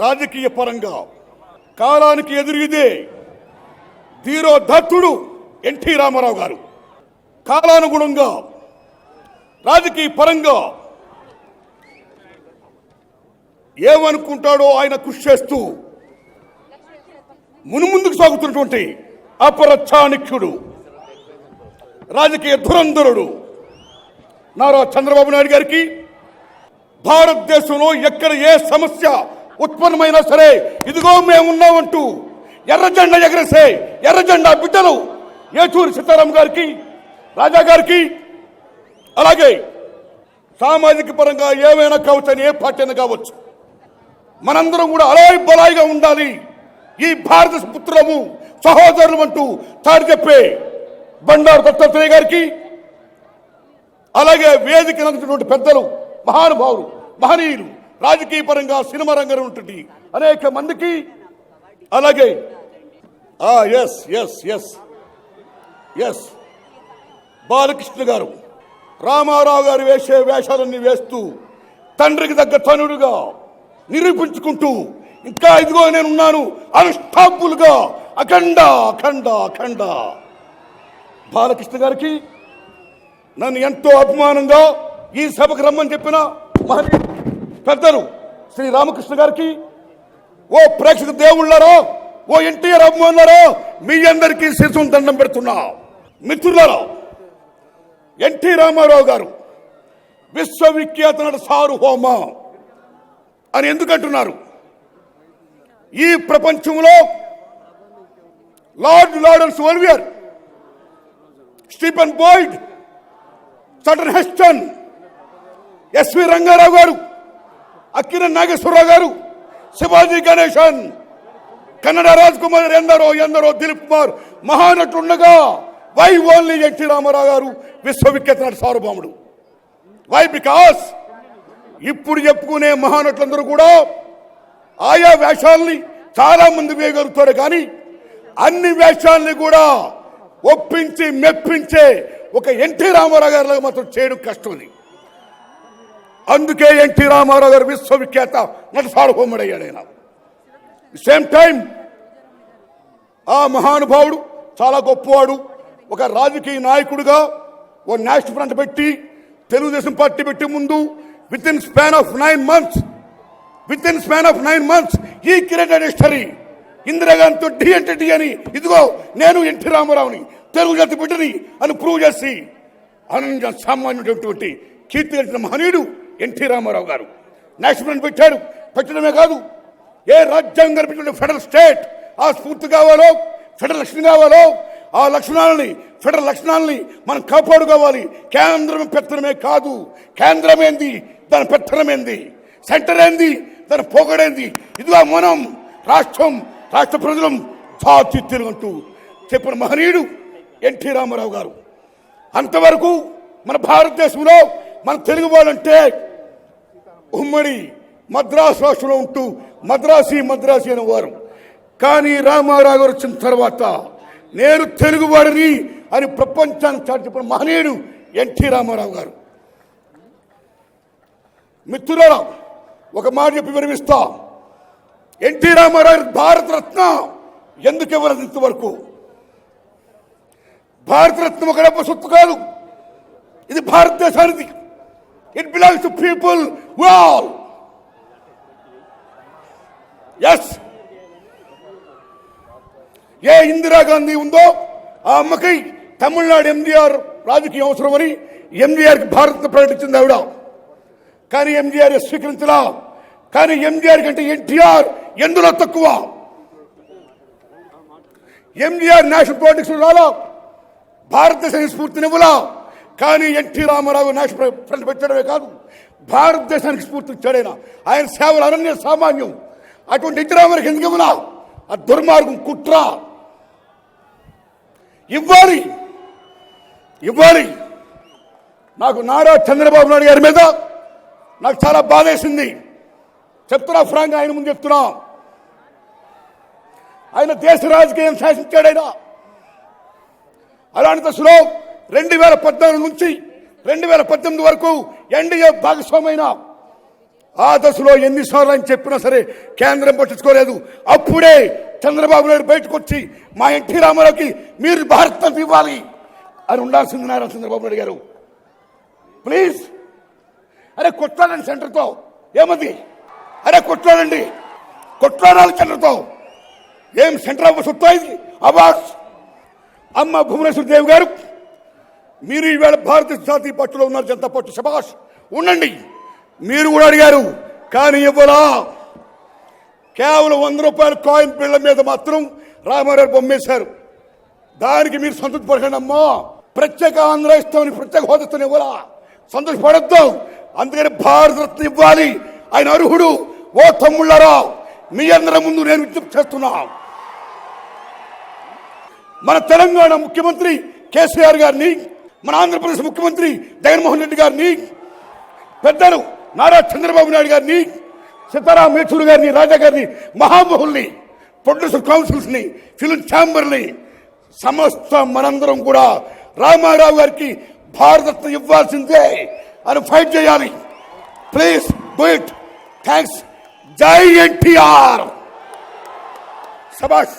రాజకీయ పరంగా కాలానికి ఎదురుగిదే ధీరోధత్తుడు ఎన్టీ రామారావు గారు. కాలానుగుణంగా రాజకీయ పరంగా ఏమనుకుంటాడో ఆయన కృషి చేస్తూ మునుముందుకు సాగుతున్నటువంటి అపర చాణక్యుడు, రాజకీయ ధురంధరుడు నారా చంద్రబాబు నాయుడు గారికి భారతదేశంలో ఎక్కడ ఏ సమస్య ఉత్పన్నమైనా సరే ఇదిగో మేమున్నామంటూ ఎర్రజెండా ఎగరేసే ఎర్రజెండా బిడ్డలు ఏచూరి సీతారాం గారికి, రాజా గారికి, అలాగే సామాజిక పరంగా ఏమైనా కావచ్చు, ఏ పార్టీ అయినా కావచ్చు, మనందరం కూడా అలాయి బలాయిగా ఉండాలి, ఈ భారత పుత్రులము సహోదరులు అంటూ తాడు చెప్పే బండారు దత్తాత్రేయ గారికి, అలాగే వేదిక నందుతున్నటువంటి పెద్దలు, మహానుభావులు, మహనీయులు, రాజకీయ పరంగా సినిమా రంగంలో ఉంటుంది అనేక మందికి, అలాగే బాలకృష్ణ గారు, రామారావు గారు వేసే వేషాలన్నీ వేస్తూ తండ్రికి తగ్గ తనుడుగా నిరూపించుకుంటూ ఇంకా ఇదిగో నేనున్నాను అన్స్టాపుల్గా అఖండ అఖండ అఖండ బాలకృష్ణ గారికి నన్ను ఎంతో అభిమానంగా ఈ సభకు రమ్మని చెప్పిన మహనీయ పెద్దలు శ్రీ రామకృష్ణ గారికి, ఓ ప్రేక్షక దేవుళ్ళారో, ఓ ఎన్టీఆర్ అభిమానులారో, మీ అందరికీ శిరస్సును దండం పెడుతున్నా. మిత్రులారా, ఎన్టీ రామారావు గారు విశ్వవిఖ్యాత నట సార్వభౌమ అని ఎందుకంటున్నారు? ఈ ప్రపంచంలో Laurence Olivier, Stephen Boyd, Charlton Heston, SV Rangarao garu, Akkineni Nageswararao గారు, శివాజీ గణేశన్, కన్నడ రాజ్ కుమార్, ఎందరో దిలీప్ కుమార్ మహానటులుండగా వై ఓన్లీ ఎన్టీ రామారావు గారు విశ్వవిఖ్యాత నట సార్వభౌముడు? వై? బికాస్ ఇప్పుడు చెప్పుకునే మహానటులందరూ కూడా ఆయా వేషాలని చాలా మంది వేయగలుగుతారు, కానీ అన్ని వేషాలని కూడా ఒప్పించి మెప్పించే ఒక ఎన్టీ రామారావు గారిలాగా మాత్రం చేయడం కష్టం. అందుకే ఎన్టీ రామారావు గారు విశ్వవిఖ్యాత నట సార్వభౌముడయ్యాడు. ఆయన సేమ్ టైం ఆ మహానుభావుడు చాలా గొప్పవాడు. ఒక రాజకీయ నాయకుడిగా ఓ నేషనల్ ఫ్రంట్ పెట్టి, తెలుగుదేశం పార్టీ పెట్టి ముందు with in span of 9 months ఈ క్రియేటెడ్ హిస్టరీ. ఇందిరాగాంధీతో డి అంటే డి అని, ఇదిగో నేను ఎన్టీ రామారావుని తెలుగు జాతి బిడ్డని అని ప్రూవ్ చేసి అనన్య సామాన్యుడైనటువంటి కీర్తి కలిగిన మహనీయుడు ఎన్టీ రామారావు గారు. నేషనల్ ఫ్రంట్ పెట్టాడు. పెట్టడమే కాదు, ఏ రాజ్యాంగం ఫెడరల్ స్టేట్ ఆ స్ఫూర్తి కావాలో, ఫెడరల్ లక్షణం కావాలో, ఆ లక్షణాలని, ఫెడరల్ లక్షణాలని మనం కాపాడుకోవాలి. కేంద్రం పెత్తనమే కాదు, కేంద్రం ఏంది దాని పెత్తనమేంది, సెంటర్ ఏంది దాని పోగడేంది, ఇదిగో మనం రాష్ట్రం, రాష్ట్ర ప్రజలం జాతి తెలుగంటూ చెప్పిన మహనీయుడు ఎన్టీ రామారావు గారు. అంతవరకు మన భారతదేశంలో మన తెలుగు వాళ్ళంటే ఉమ్మడి మద్రాసు రాష్ట్రంలో ఉంటూ మద్రాసి అనేవారు. కానీ రామారావు గారు వచ్చిన తర్వాత నేను తెలుగువాడిని అని ప్రపంచానికి చాటి చెప్పిన మహనీయుడు ఎన్టీ రామారావు గారు. మిత్రులారా, ఒక మాట చెప్పి విరమిస్తా. ఎన్టీ రామారావు భారతరత్న ఎందుకు ఇవ్వలేదు ఇంతవరకు? భారతరత్న ఒక డబ్బు సొత్తు కాదు, ఇది భారతదేశానికి. It belongs to people all. Yes, ఏ ఇందిరాగాంధీ ఉందో ఆ అమ్మకి తమిళనాడు ఎంజీఆర్ రాజకీయ అవసరం అని ఎంజీఆర్కి భారత్ ప్రకటించింది ఆవిడ. కానీ ఎంజీఆర్ స్వీకరించలా. కానీ ఎంజీఆర్ కంటే ఎన్టీఆర్ ఎందులో తక్కువ? ఎంజీఆర్ నేషనల్ పాలిటిక్స్ రాలా, భారతదేశానికి స్ఫూర్తినివ్వలా. కానీ ఎన్టీ రామారావు నేషనల్ ఫ్రంట్ పెట్టడమే కాదు, భారతదేశానికి స్ఫూర్తి ఇచ్చాడైనా. ఆయన సేవలు అనన్య సామాన్యం. అటువంటి ఎన్టీ రామారావుకి ఎందుకు ఇవ్వలా? ఆ దుర్మార్గం, కుట్ర. ఇవ్వాలి. నాకు నారా చంద్రబాబు నాయుడు గారి మీద నాకు చాలా బాధేసింది. చెప్తున్నా ఫ్రాంక్, ఆయన ముందు చెప్తున్నా. ఆయన దేశ రాజకీయం శాసించాడు. ఆయన అలాంటి దశలో 2014 నుంచి 2018 వరకు ఎన్డీఏ భాగస్వామైన ఆ దశలో ఎన్నిసార్లు అని చెప్పినా సరే కేంద్రం పట్టించుకోలేదు. అప్పుడే చంద్రబాబు నాయుడు బయటకు వచ్చి మా ఎన్టీ రామారావుకి మీరు భారత్ ఇవ్వాలి అని ఉండాల్సింది నారా చంద్రబాబు నాయుడు గారు. ప్లీజ్ అరే కొట్లాడండి సెంటర్తో, ఏమది అరే కొట్లాడండి, కొట్లాడాలి సెంటర్తో. ఏం సెంటర్ ఆఫ్ సొత్తు ఇది అవార్డ్స్. అమ్మ భువనేశ్వర్ దేవి గారు, మీరు ఈవేళ భారతీయ జాతీయ పట్టులో ఉన్నారు, జనతా పట్టు, శభాష్ ఉండండి. మీరు కూడా అడిగారు కానీ ఇవ్వలా. కేవలం 100 రూపాయల కాయిన్ బిళ్ళ మీద మాత్రం రామారావు బొమ్మేశారు. దానికి మీరు సంతృప్తి పడకండి అమ్మా. ప్రత్యేక ఆంధ్ర ఇస్తామని, ప్రత్యేక హోదాతో ఇవ్వాలా, సంతోషపడద్దు. అందుకని భారతరత్న ఇవ్వాలి, ఆయన అర్హుడు. ఓ తమ్ముళ్ళారా, మీ అందరి ముందు నేను విజ్ఞప్తి చేస్తున్నా. మన తెలంగాణ ముఖ్యమంత్రి కేసీఆర్ గారిని, మన ఆంధ్రప్రదేశ్ ముఖ్యమంత్రి జగన్మోహన్ రెడ్డి గారిని, పెద్దలు నారా చంద్రబాబు నాయుడు గారిని, సీతారాం యేచూరి గారిని, రాజా గారిని, మహామహుల్ని, ప్రొడ్యూసర్ కౌన్సిల్స్ని, ఫిల్మ్ ఛాంబర్ని, సమస్త మనందరం కూడా రామారావు గారికి భారతరత్న ఇవ్వాల్సిందే అని ఫైట్ చేయాలి. Please do it. థ్యాంక్స్. జై ఎన్టీఆర్. శభాష్.